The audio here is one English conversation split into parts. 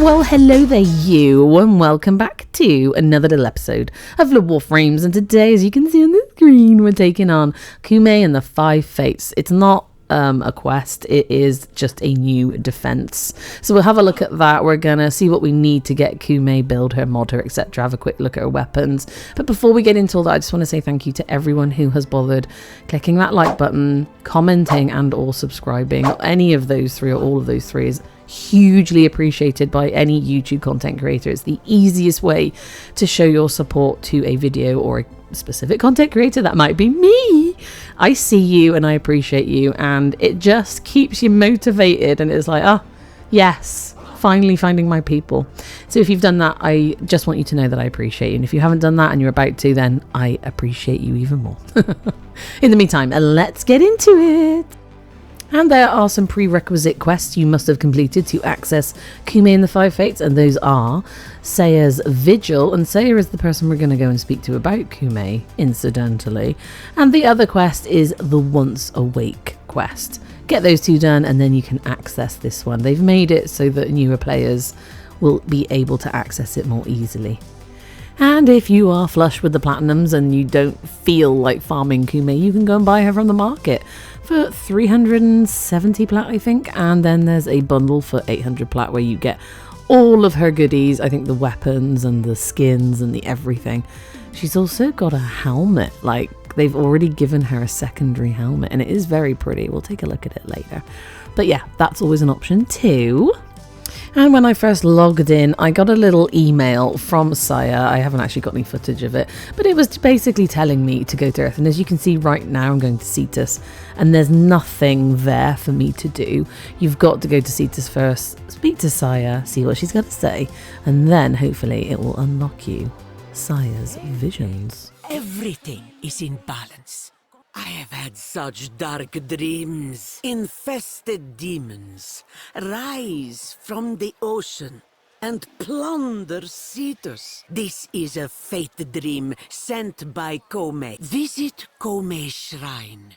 Well, hello there you, and welcome back to another little episode of the WARFRames. And today, as you can see on the screen, we're taking on Koumei and the 5 Fates. It's not a quest, it is just a new defense. So we'll have a look at that. We're gonna see what we need to get Koumei, build her, mod her, etc. Have a quick look at her weapons. But before we get into all that, I just want to say thank you to everyone who has bothered clicking that like button, commenting, and or subscribing. Any of those three or all of those three is hugely appreciated by any YouTube content creator. It's the easiest way to show your support to a video or a specific content creator. That might be me. I see you and I appreciate you, and it just keeps you motivated, and it's like, oh yes, finally finding my people. So if you've done that, I just want you to know that I appreciate you, and if you haven't done that and you're about to, then I appreciate you even more. In the meantime, let's get into it. And there are some prerequisite quests you must have completed to access Koumei and the 5 Fates, and those are Saya's Vigil, and Saya is the person we're going to go and speak to about Koumei, incidentally. And the other quest is the Once Awake quest. Get those two done and then you can access this one. They've made it so that newer players will be able to access it more easily. And if you are flush with the platinums and you don't feel like farming Koumei, you can go and buy her from the market for 370 plat, I think. And then there's a bundle for 800 plat where you get all of her goodies. I think the weapons and the skins and the everything. She's also got a helmet. Like, they've already given her a secondary helmet, and it is very pretty. We'll take a look at it later. But yeah, that's always an option too. And when I first logged in, I got a little email from Saya. I haven't actually got any footage of it, but it was basically telling me to go to Earth. And as you can see right now, I'm going to Cetus, and there's nothing there for me to do. You've got to go to Cetus first, speak to Saya, see what she's got to say, and then hopefully it will unlock you Saya's visions. Everything is in balance. I have had such dark dreams. Infested demons rise from the ocean and plunder Cetus. This is a fate dream sent by Koumei. Visit Koumei's shrine.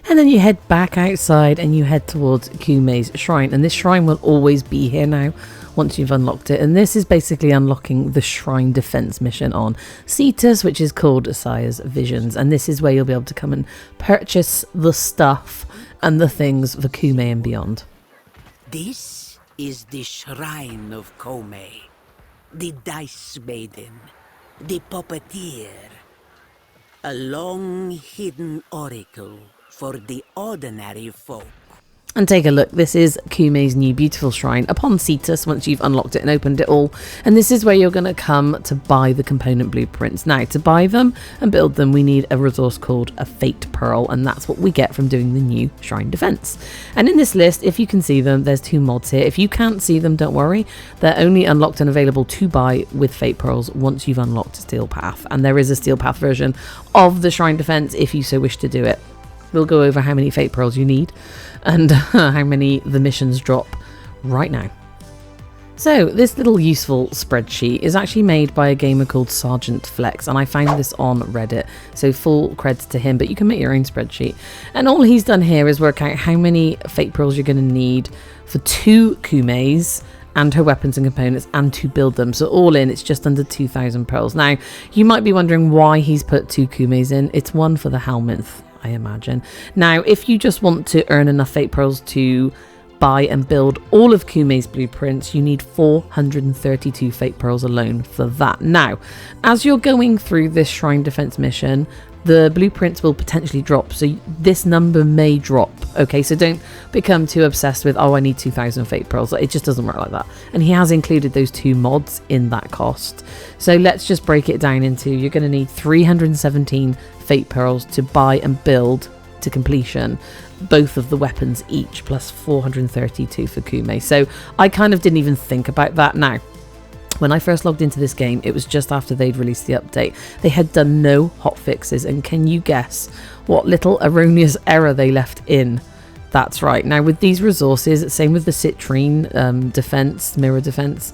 And then you head back outside and you head towards Koumei's shrine. And this shrine will always be here now once you've unlocked it. And this is basically unlocking the shrine defense mission on Cetus, which is called Saya's Visions. And this is where you'll be able to come and purchase the stuff and the things for Koumei and beyond. This is the shrine of Koumei, the Dice Maiden, the Puppeteer, a long hidden oracle for the ordinary folk. And take a look, this is Koumei's new beautiful shrine upon Cetus once you've unlocked it and opened it all. And this is where you're going to come to buy the component blueprints. Now, to buy them and build them, we need a resource called a Fate Pearl, and that's what we get from doing the new shrine defense. And in this list, if you can see them, there's 2 mods here. If you can't see them, don't worry. They're only unlocked and available to buy with Fate Pearls once you've unlocked Steel Path. And there is a Steel Path version of the shrine defense if you so wish to do it. We'll go over how many Fate Pearls you need and how many the missions drop right now. So this little useful spreadsheet is actually made by a gamer called Sergeant Flex, and I found this on Reddit, so full creds to him, but you can make your own spreadsheet. And all he's done here is work out how many Fate Pearls you're going to need for 2 Koumeis and her weapons and components, and to build them. So all in, it's just under 2,000 pearls. Now, you might be wondering why he's put 2 Koumeis in. It's one for the helmet, I imagine. Now, if you just want to earn enough Fate Pearls to buy and build all of Koumei's blueprints, you need 432 Fate Pearls alone for that. Now, as you're going through this shrine defense mission, the blueprints will potentially drop, so this number may drop. Okay, so don't become too obsessed with, oh, I need 2,000 Fate Pearls. It just doesn't work like that. And he has included those 2 mods in that cost. So let's just break it down into, you're going to need 317 Fate Pearls to buy and build to completion both of the weapons each, plus 432 for Koumei. So I kind of didn't even think about that. Now, when I first logged into this game, it was just after they'd released the update. They had done no hotfixes, and can you guess what little erroneous error they left in? That's right. Now, with these resources, same with the Citrine defense, mirror defense,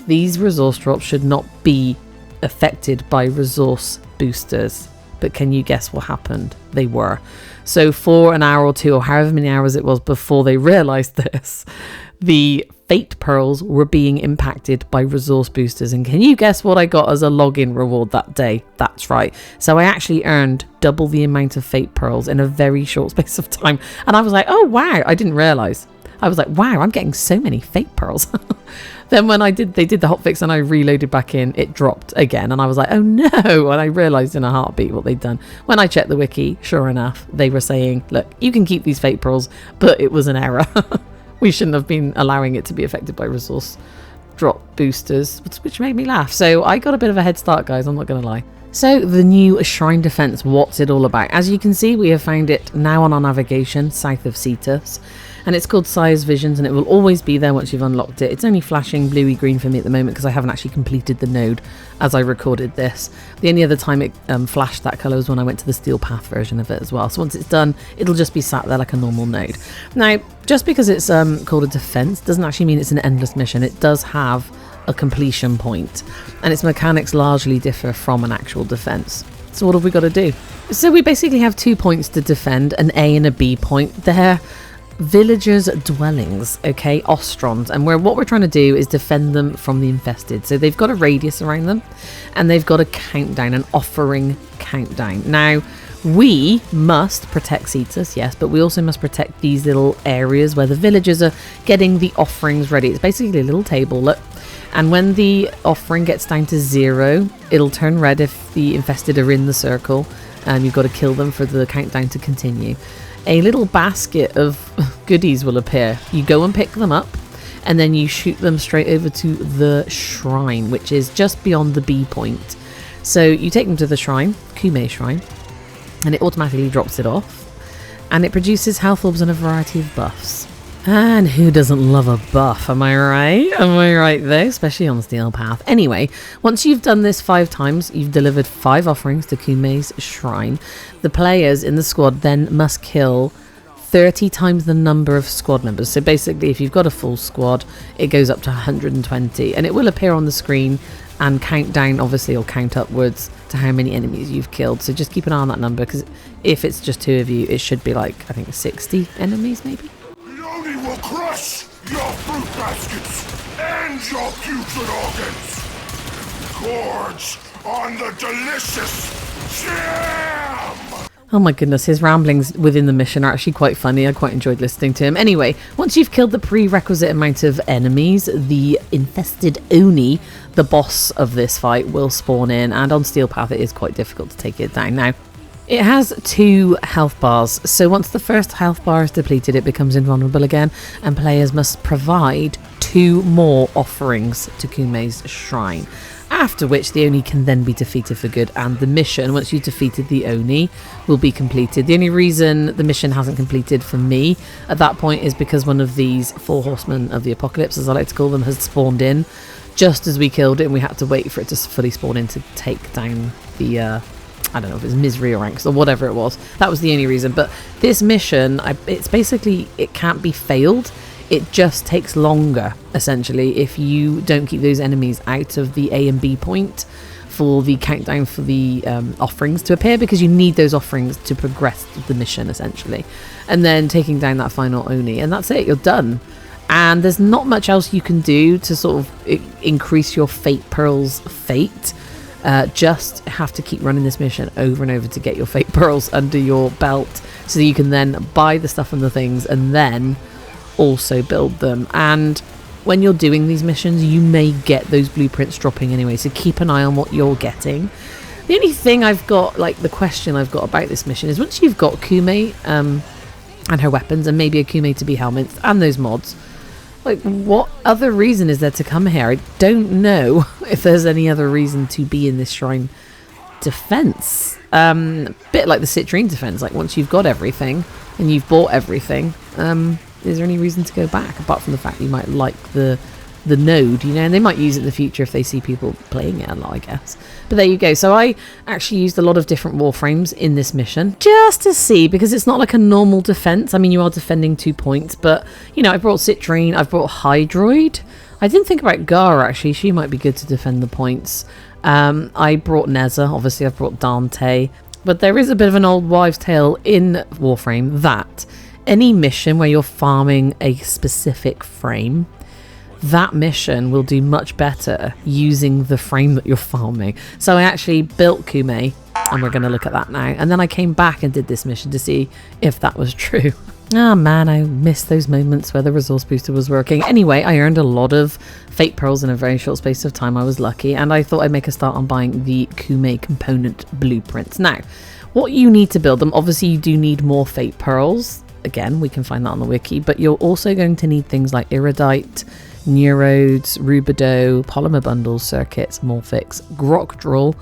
these resource drops should not be affected by resource boosters. But can you guess what happened? They were. So for an hour or 2, or however many hours it was before they realized this, the fate pearls were being impacted by resource boosters. And can you guess what I got as a login reward that day? That's right. So I actually earned double the amount of fate pearls in a very short space of time. And I was like, oh wow, I didn't realize. I was like, wow, I'm getting so many fate pearls. Then when they did the hotfix and I reloaded back in, it dropped again. And I was like, oh no. And I realized in a heartbeat what they'd done. When I checked the wiki, sure enough, they were saying, look, you can keep these fate pearls, but it was an error. We shouldn't have been allowing it to be affected by resource drop boosters, which made me laugh. So I got a bit of a head start, guys, I'm not going to lie. So the new shrine defense, what's it all about? As you can see, we have found it now on our navigation south of Cetus. And it's called Sire's Visions, and it will always be there once you've unlocked it. It's only flashing bluey green for me at the moment because I haven't actually completed the node as I recorded this. The only other time it flashed that colour was when I went to the Steel Path version of it as well. So once it's done, it'll just be sat there like a normal node. Now, just because it's called a defense doesn't actually mean it's an endless mission. It does have a completion point, and its mechanics largely differ from an actual defense. So what have we got to do? So we basically have 2 points to defend, an A and a B point. They're villagers' dwellings, okay, ostrons, and what we're trying to do is defend them from the infested. So they've got a radius around them, and they've got a countdown, an offering countdown. Now, we must protect Cetus, yes, but we also must protect these little areas where the villagers are getting the offerings ready. It's basically a little table, look, and when the offering gets down to 0, it'll turn red if the infested are in the circle, and you've got to kill them for the countdown to continue. A little basket of goodies will appear. You go and pick them up, and then you shoot them straight over to the shrine, which is just beyond the B point. So you take them to the shrine, Koumei Shrine, and it automatically drops it off, and it produces health orbs and a variety of buffs. And who doesn't love a buff, am I right? Am I right though? Especially on the Steel Path. Anyway, once you've done this 5 times, you've delivered 5 offerings to Koumei's shrine. The players in the squad then must kill 30 times the number of squad members. So basically, if you've got a full squad, it goes up to 120, and it will appear on the screen and count down, obviously, or count upwards to how many enemies you've killed. So just keep an eye on that number, because if it's just 2 of you, it should be like, I think, 60 enemies maybe. Leone will crush your fruit baskets and your putrid organs. Gorge on the delicious jam! Oh my goodness, his ramblings within the mission are actually quite funny. I quite enjoyed listening to him. Anyway, once you've killed the prerequisite amount of enemies, the infested Oni, the boss of this fight, will spawn in, and on Steel Path it is quite difficult to take it down. Now, it has 2 health bars, so once the first health bar is depleted, it becomes invulnerable again, and players must provide 2 more offerings to Koumei's shrine. After which the Oni can then be defeated for good, and the mission, once you've defeated the Oni, will be completed. The only reason the mission hasn't completed for me at that point is because one of these 4 horsemen of the apocalypse, as I like to call them, has spawned in just as we killed it, and we had to wait for it to fully spawn in to take down the I don't know if it's misery or ranks or whatever it was. That was the only reason. But this mission, it's basically, it can't be failed. It just takes longer, essentially, if you don't keep those enemies out of the A and B point for the countdown for the offerings to appear, because you need those offerings to progress the mission, essentially. And then taking down that final Oni, and that's it, you're done. And there's not much else you can do to sort of increase your Fate Pearls fate. Just have to keep running this mission over and over to get your Fate Pearls under your belt, so that you can then buy the stuff and the things, and then also build them. And when you're doing these missions, you may get those blueprints dropping anyway, so keep an eye on what you're getting. The only thing I've got, like the question I've got about this mission is, once you've got Koumei and her weapons, and maybe a Koumei to be helmets and those mods, like, what other reason is there to come here? I don't know if there's any other reason to be in this shrine defense. A bit like the citrine defense, like once you've got everything and you've bought everything, is there any reason to go back, apart from the fact you might like the node, you know, and they might use it in the future if they see people playing it a lot, I guess. But there you go. So I actually used a lot of different warframes in this mission just to see, because it's not like a normal defense. I mean, you are defending 2 points, but you know, I brought Citrine, I've brought Hydroid. I didn't think about Gara, actually. She might be good to defend the points. I brought Neza, obviously I've brought Dante, but there is a bit of an old wives' tale in Warframe that any mission where you're farming a specific frame, that mission will do much better using the frame that you're farming. So I actually built Koumei, and we're going to look at that now. And then I came back and did this mission to see if that was true. Ah, man, I missed those moments where the resource booster was working. Anyway, I earned a lot of fate pearls in a very short space of time. I was lucky, and I thought I'd make a start on buying the Koumei component blueprints. Now, what you need to build them, obviously you do need more fate pearls. Again, we can find that on the wiki, but you're also going to need things like iridite, neurodes, rubido, polymer bundles, circuits, morphics, grokdrol,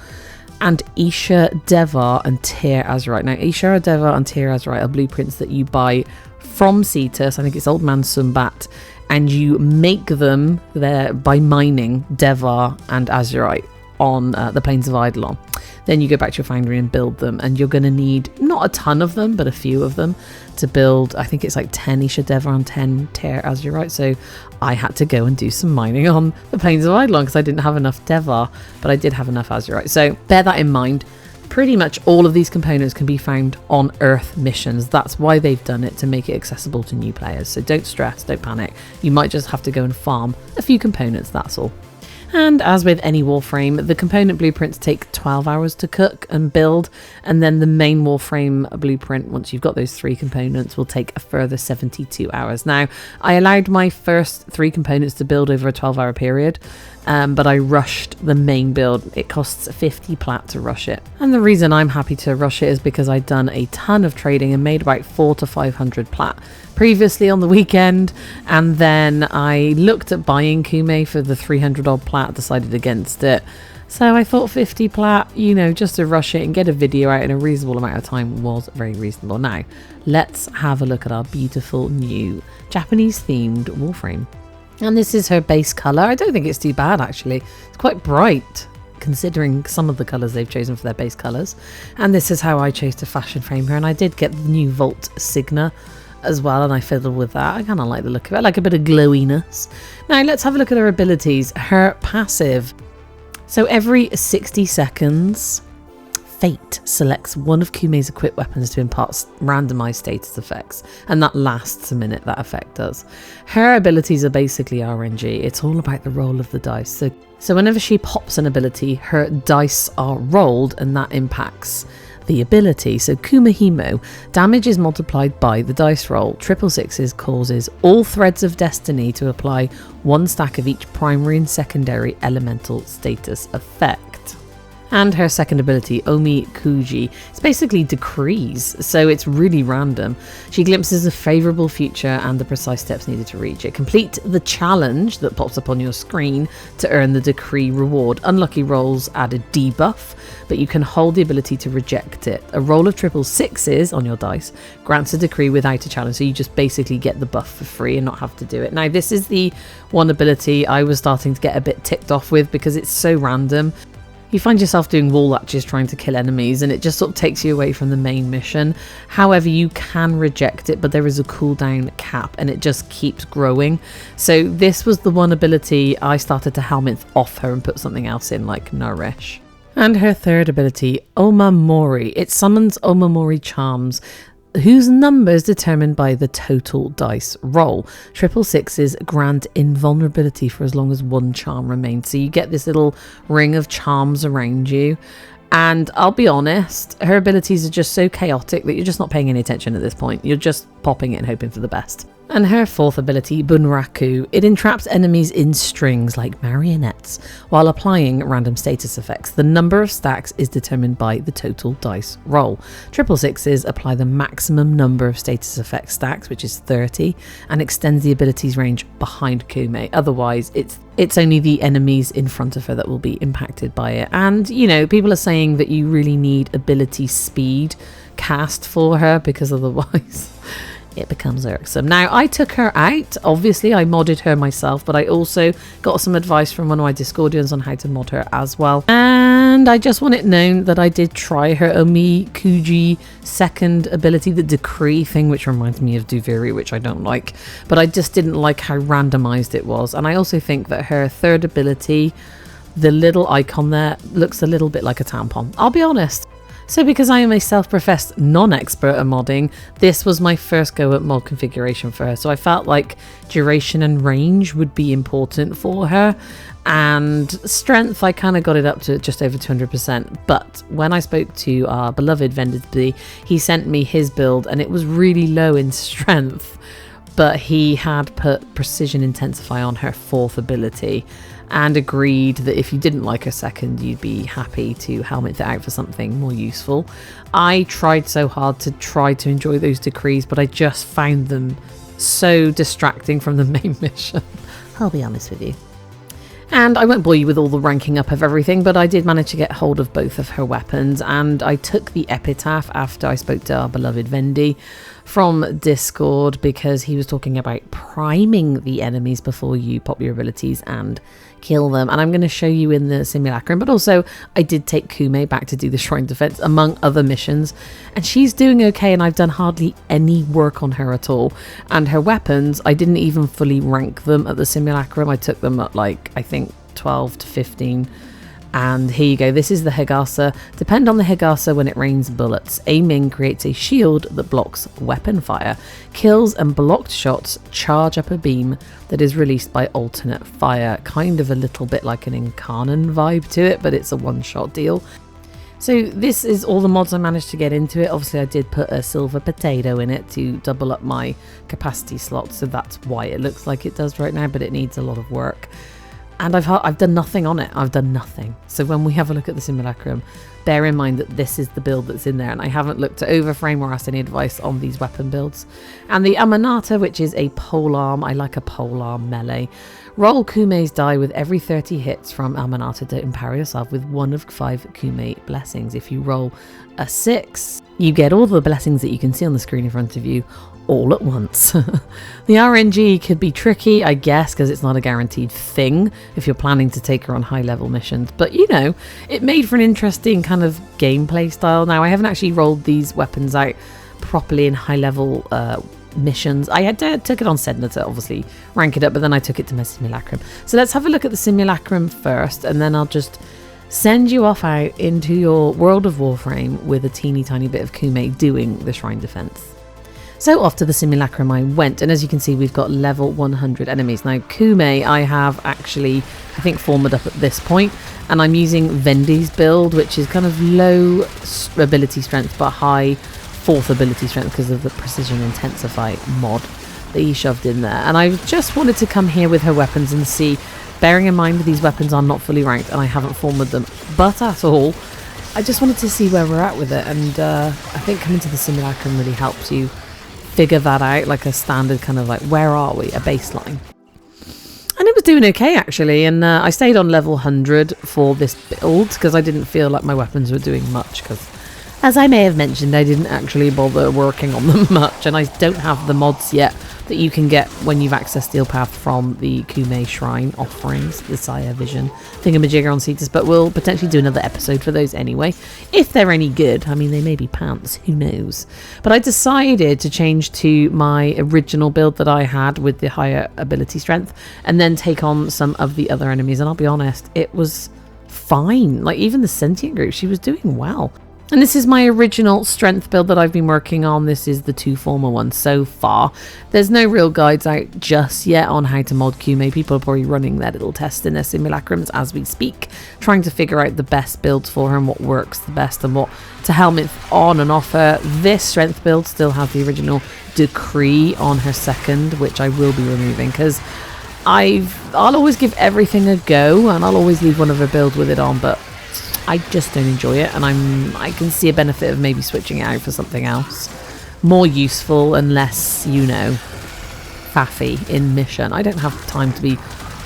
and Isha Devar and Tyr Azurite. Now, Isha Devar and Tyr Azurite are blueprints that you buy from Cetus. I think it's Old Man Sumbat, and you make them there by mining Devar and Azurite on the plains of Eidolon. Then you go back to your foundry and build them, and you're going to need not a ton of them, but a few of them to build. I think it's like 10 Isha Devar and 10 Tyr Azurite. So I had to go and do some mining on the plains of Eidolon because I didn't have enough Devar, but I did have enough Azurite. So bear that in mind. Pretty much all of these components can be found on Earth missions. That's why they've done it, to make it accessible to new players. So don't stress, don't panic. You might just have to go and farm a few components, that's all. And as with any Warframe, the component blueprints take 12 hours to cook and build, and then the main Warframe blueprint, once you've got those 3 components, will take a further 72 hours. Now, I allowed my first 3 components to build over a 12-hour period, but I rushed the main build. It costs 50 plat to rush it. And the reason I'm happy to rush it is because I'd done a ton of trading and made about 400 to 500 plat previously on the weekend, and then I looked at buying Koumei for the 300 odd plat, decided against it. So I thought 50 plat, you know, just to rush it and get a video out in a reasonable amount of time was very reasonable. Now, let's have a look at our beautiful new Japanese themed Warframe. And this is her base colour. I don't think it's too bad, actually. It's quite bright, considering some of the colours they've chosen for their base colours. And this is how I chose to fashion frame her. And I did get the new Volt Signa as well, and I fiddled with that. I kind of like the look of it. I like a bit of glowiness. Now, let's have a look at her abilities. Her passive. So every 60 seconds, Fate selects one of Koumei's equipped weapons to impart randomized status effects, and that lasts a minute, that effect does. Her abilities are basically RNG. It's all about the roll of the dice. So whenever she pops an ability, her dice are rolled, and that impacts the ability. So Kumahimo, damage is multiplied by the dice roll. 666 causes all threads of destiny to apply 1 stack of each primary and secondary elemental status effect. And her second ability, Omi Kuji, it's basically decrees, so it's really random. She glimpses a favourable future and the precise steps needed to reach it. Complete the challenge that pops up on your screen to earn the decree reward. Unlucky rolls add a debuff, but you can hold the ability to reject it. A roll of 666 on your dice grants a decree without a challenge, so you just basically get the buff for free and not have to do it. Now, this is the one ability I was starting to get a bit ticked off with because it's so random. You find yourself doing wall latches trying to kill enemies, and it just sort of takes you away from the main mission. However, you can reject it, but there is a cooldown cap and it just keeps growing. So this was the one ability I started to helmet off her and put something else in, like Nourish. And her third ability, Omamori. It summons Omamori charms, whose number is determined by the total dice roll. 666s grant invulnerability for as long as 1 charm remains. So you get this little ring of charms around you. And I'll be honest, her abilities are just so chaotic that you're just not paying any attention at this point. You're just popping it and hoping for the best. And her fourth ability, Bunraku, it entraps enemies in strings like marionettes while applying random status effects. The number of stacks is determined by the total dice roll. 666s apply the maximum number of status effect stacks, which is 30, and extends the abilities range behind Koumei. Otherwise, it's only the enemies in front of her that will be impacted by it. And, you know, people are saying that you really need ability speed cast for her because otherwise it becomes irksome. Now, I took her out. Obviously, I modded her myself, but I also got some advice from one of my Discordians on how to mod her as well. And I just want it known that I did try her Omi Kuji second ability, the decree thing, which reminds me of Duviri, which I don't like. But I just didn't like how randomized it was. And I also think that her third ability, the little icon there, looks a little bit like a tampon. I'll be honest. So because I am a self-professed non-expert at modding, this was my first go at mod configuration for her. So I felt like duration and range would be important for her. And strength, I kind of got it up to just over 200%. But when I spoke to our beloved vendor, he sent me his build and it was really low in strength. But he had put Precision Intensify on her 4th ability and agreed that if you didn't like her 2nd, you'd be happy to helmet that out for something more useful. I tried so hard to try to enjoy those decrees, but I just found them so distracting from the main mission. I'll be honest with you. And I won't bore you with all the ranking up of everything, but I did manage to get hold of both of her weapons, and I took the Epitaph after I spoke to our beloved Vendy from Discord, because he was talking about priming the enemies before you pop your abilities and kill them. And I'm going to show you in the Simulacrum, but also I did take Koumei back to do the Shrine Defense among other missions, and she's doing okay, and I've done hardly any work on her at all. And her weapons, I didn't even fully rank them at the Simulacrum. I took them at like, I think 12 to 15. And here you go, this is the Higasa. Depend on the Higasa when it rains bullets. Aiming creates a shield that blocks weapon fire. Kills and blocked shots charge up a beam that is released by alternate fire. Kind of a little bit like an Incarnon vibe to it, but it's a one-shot deal. So this is all the mods I managed to get into it. Obviously I did put a silver potato in it to double up my capacity slots, so that's why it looks like it does right now, but it needs a lot of work. And I've done nothing on it. I've done nothing. So when we have a look at the Simulacrum, bear in mind that this is the build that's in there, and I haven't looked at WARFRame or asked any advice on these weapon builds. And the Amanata, which is a polearm. I like a polearm melee. Roll Koumei's die with every 30 hits from Amanata to empower yourself with one of 5 Koumei blessings. If you roll a 6, you get all the blessings that you can see on the screen in front of you all at once. The RNG could be tricky, I guess, because it's not a guaranteed thing if you're planning to take her on high level missions, but you know, it made for an interesting kind of gameplay style. Now I haven't actually rolled these weapons out properly in high level missions. I took it on Sedna to obviously rank it up, but then I took it to my Simulacrum. So let's have a look at the Simulacrum first, and then I'll just send you off out into your world of Warframe with a teeny tiny bit of Koumei doing the Shrine Defense. So off to the Simulacrum I went, and as you can see we've got level 100 enemies. Now Koumei I have actually, I think, formed up at this point, and I'm using Vendy's build, which is kind of low ability strength but high 4th ability strength because of the Precision Intensify mod that he shoved in there. And I just wanted to come here with her weapons and see, bearing in mind these weapons are not fully ranked and I haven't formed them but at all, I just wanted to see where we're at with it. And I think coming to the Simulacrum really helps you figure that out, like a standard kind of like, where are we, a baseline. And it was doing okay actually, and I stayed on level 100 for this build because I didn't feel like my weapons were doing much, because as I may have mentioned, I didn't actually bother working on them much, and I don't have the mods yet that you can get when you've accessed Steel Path from the Koumei Shrine offerings, the Sire Vision thingamajigger on Cetus, but we'll potentially do another episode for those anyway, if they're any good. I mean, they may be pants, who knows. But I decided to change to my original build that I had with the higher ability strength, and then take on some of the other enemies, and I'll be honest, it was fine. Like, even the Sentient group, she was doing well. And this is my original strength build that I've been working on. This is the 2 former ones so far. There's no real guides out just yet on how to mod Koumei. People are probably running their little tests in their Simulacrums as we speak, trying to figure out the best builds for her and what works the best and what to helmet on and off her. This strength build still has the original decree on her 2nd, which I will be removing because I'll always give everything a go, and I'll always leave one of her builds with it on, but I just don't enjoy it, and I can see a benefit of maybe switching it out for something else more useful and less, you know, faffy in mission. I don't have time to be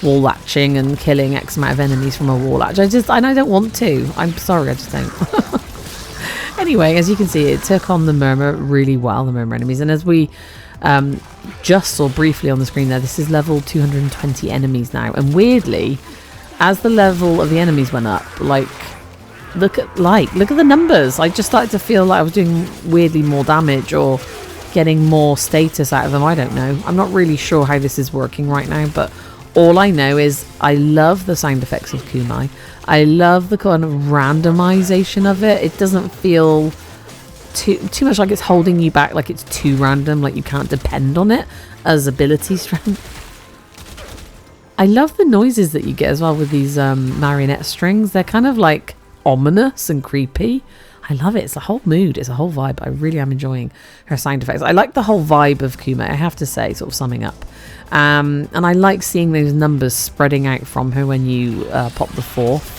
wall latching and killing X amount of enemies from a wall latch. I don't want to. I'm sorry, I just don't. Anyway, as you can see, it took on the Murmur really well, the Murmur enemies, and as we just saw briefly on the screen there, this is level 220 enemies now, and weirdly, as the level of the enemies went up, like, look at the numbers. I just started to feel like I was doing weirdly more damage or getting more status out of them. I don't know. I'm not really sure how this is working right now, but All I know is I love the sound effects of Koumei. I love the kind of randomization of it. It doesn't feel too much like it's holding you back, like it's too random, like you can't depend on it as ability strength. I love the noises that you get as well with these marionette strings. They're kind of like ominous and creepy. I love it. It's a whole mood. It's a whole vibe. I really am enjoying her sound effects. I like the whole vibe of Koumei, I have to say, sort of summing up. And I like seeing those numbers spreading out from her when you pop the 4th.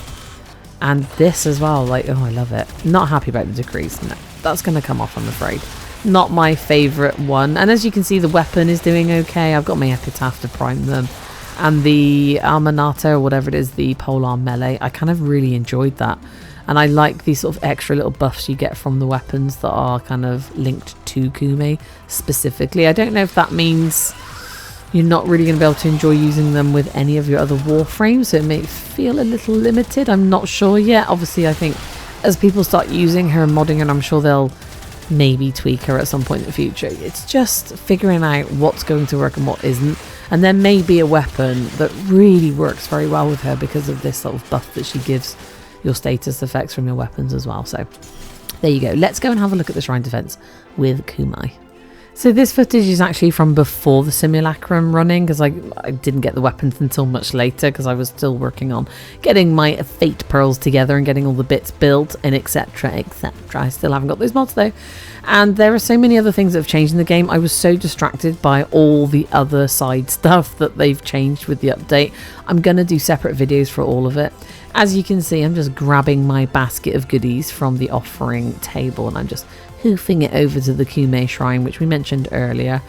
And this as well, like, oh, I love it. Not happy about the decrease. No, that's going to come off, I'm afraid. Not my favourite one. And as you can see, the weapon is doing okay. I've got my epitaph to prime them. And the Almanata, or whatever it is, the polearm melee, I kind of really enjoyed that. And I like these sort of extra little buffs you get from the weapons that are kind of linked to Koumei specifically. I don't know if that means you're not really going to be able to enjoy using them with any of your other Warframes, so it may feel a little limited. I'm not sure yet. Obviously, I think as people start using her and modding her, I'm sure they'll maybe tweak her at some point in the future. It's just figuring out what's going to work and what isn't. And there may be a weapon that really works very well with her because of this sort of buff that she gives your status effects from your weapons as well. So there you go. Let's go and have a look at the Shrine Defense with Koumei. So this footage is actually from before the Simulacrum running, because I didn't get the weapons until much later because I was still working on getting my Fate Pearls together and getting all the bits built and etc, etc. I still haven't got those mods though. And there are so many other things that have changed in the game. I was so distracted by all the other side stuff that they've changed with the update. I'm going to do separate videos for all of it. As you can see, I'm just grabbing my basket of goodies from the offering table and I'm just hoofing it over to the Koumei Shrine, which we mentioned earlier.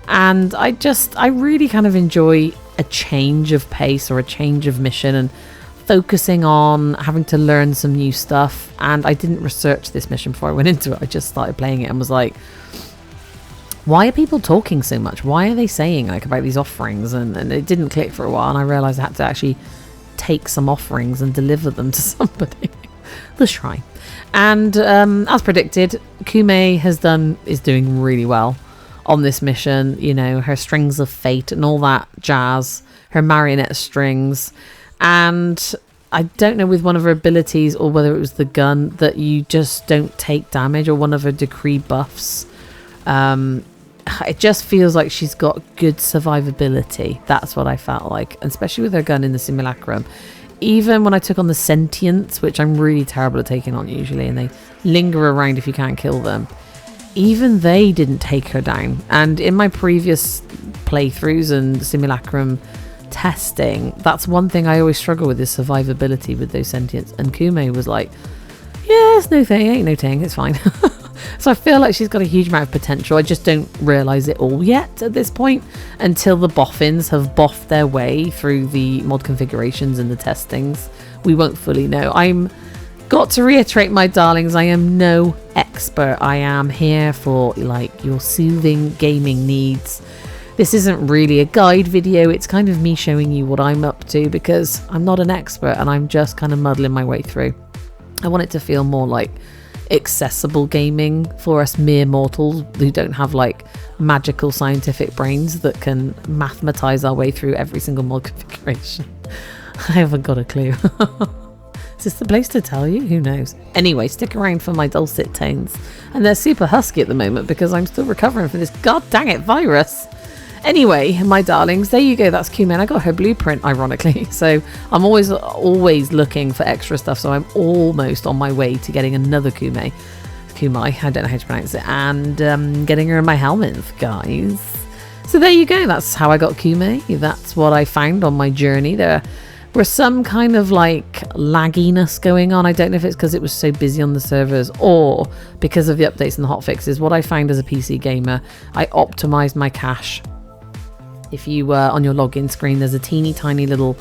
And I really kind of enjoy a change of pace or a change of mission and focusing on having to learn some new stuff. And I didn't research this mission before I went into it. I just started playing it and was like, why are people talking so much? Why are they saying like about these offerings? And it didn't click for a while, and I realized I had to actually take some offerings and deliver them to somebody. The shrine. And as predicted, Koumei is doing really well on this mission. You know, her strings of fate and all that jazz, her marionette strings. And I don't know with one of her abilities or whether it was the gun that you just don't take damage, or one of her decree buffs. It just feels like she's got good survivability. That's what I felt like, and especially with her gun in the Simulacrum. Even when I took on the Sentients, which I'm really terrible at taking on usually, and they linger around if you can't kill them, even they didn't take her down. And in my previous playthroughs and Simulacrum testing, that's one thing I always struggle with, is survivability with those Sentients. And Koumei was like, yeah, it's no thing, ain't no thing, it's fine. So I feel like she's got a huge amount of potential. I just don't realise it all yet at this point, until the boffins have boffed their way through the mod configurations and the testings. We won't fully know. I'm got to reiterate, my darlings, I am no expert. I am here for like your soothing gaming needs. This isn't really a guide video. It's kind of me showing you what I'm up to, because I'm not an expert and I'm just kind of muddling my way through. I want it to feel more like accessible gaming for us mere mortals who don't have like magical scientific brains that can mathematize our way through every single mod configuration. I haven't got a clue. Is this the place to tell you? Who knows? Anyway, stick around for my dulcet tones. And they're super husky at the moment because I'm still recovering from this god dang it virus. Anyway, my darlings, there you go. That's Koumei. I got her blueprint, ironically. So I'm always looking for extra stuff. So I'm almost on my way to getting another Koumei. I don't know how to pronounce it. And getting her in my helmet, guys. So there you go. That's how I got Koumei. That's what I found on my journey. There were some kind of like lagginess going on. I don't know if it's because it was so busy on the servers or because of the updates and the hotfixes. What I found as a PC gamer, I optimized my cache. If you were on your login screen, there's a teeny tiny little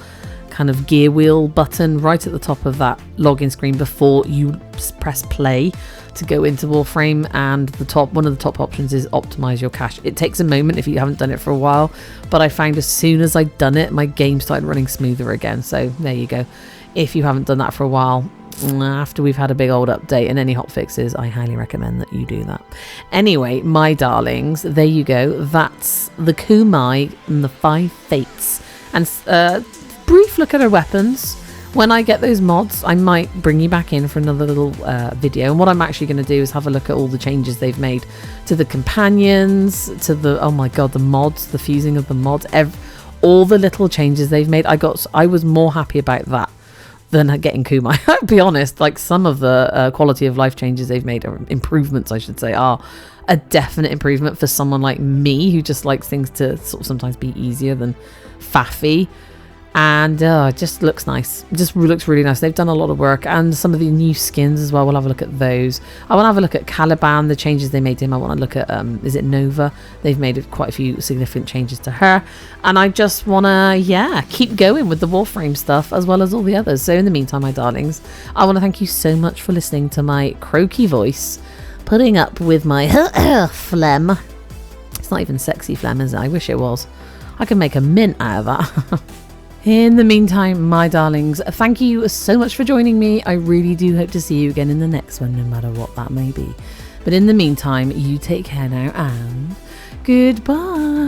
kind of gear wheel button right at the top of that login screen before you press play to go into Warframe, and one of the top options is optimize your cache. It takes a moment if you haven't done it for a while, but I found as soon as I'd done it, my game started running smoother again. So there you go. If you haven't done that for a while, after we've had a big old update and any hotfixes, I highly recommend that you do that. Anyway, my darlings, there you go. That's the Koumei and the 5 Fates and brief look at her weapons. When I get those mods, I might bring you back in for another little video. And what I'm actually going to do is have a look at all the changes they've made to the companions, to the, oh my god, the mods, the fusing of the mods, all the little changes they've made. I was more happy about that than getting Koumei. I'll be honest, like some of the quality of life changes they've made, or improvements I should say, are a definite improvement for someone like me who just likes things to sort of sometimes be easier than faffy. And it just looks nice. It just looks really nice. They've done a lot of work, and some of the new skins as well. We'll have a look at those. I want to have a look at Caliban, the changes they made to him. I want to look at is it Nova? They've made quite a few significant changes to her, and I just want to keep going with the Warframe stuff as well as all the others. So in the meantime, my darlings, I want to thank you so much for listening to my croaky voice, putting up with my phlegm. It's not even sexy phlegm, is it? I wish it was. I could make a mint out of that. In the meantime, my darlings, thank you so much for joining me. I really do hope to see you again in the next one, no matter what that may be. But in the meantime, you take care now, and goodbye.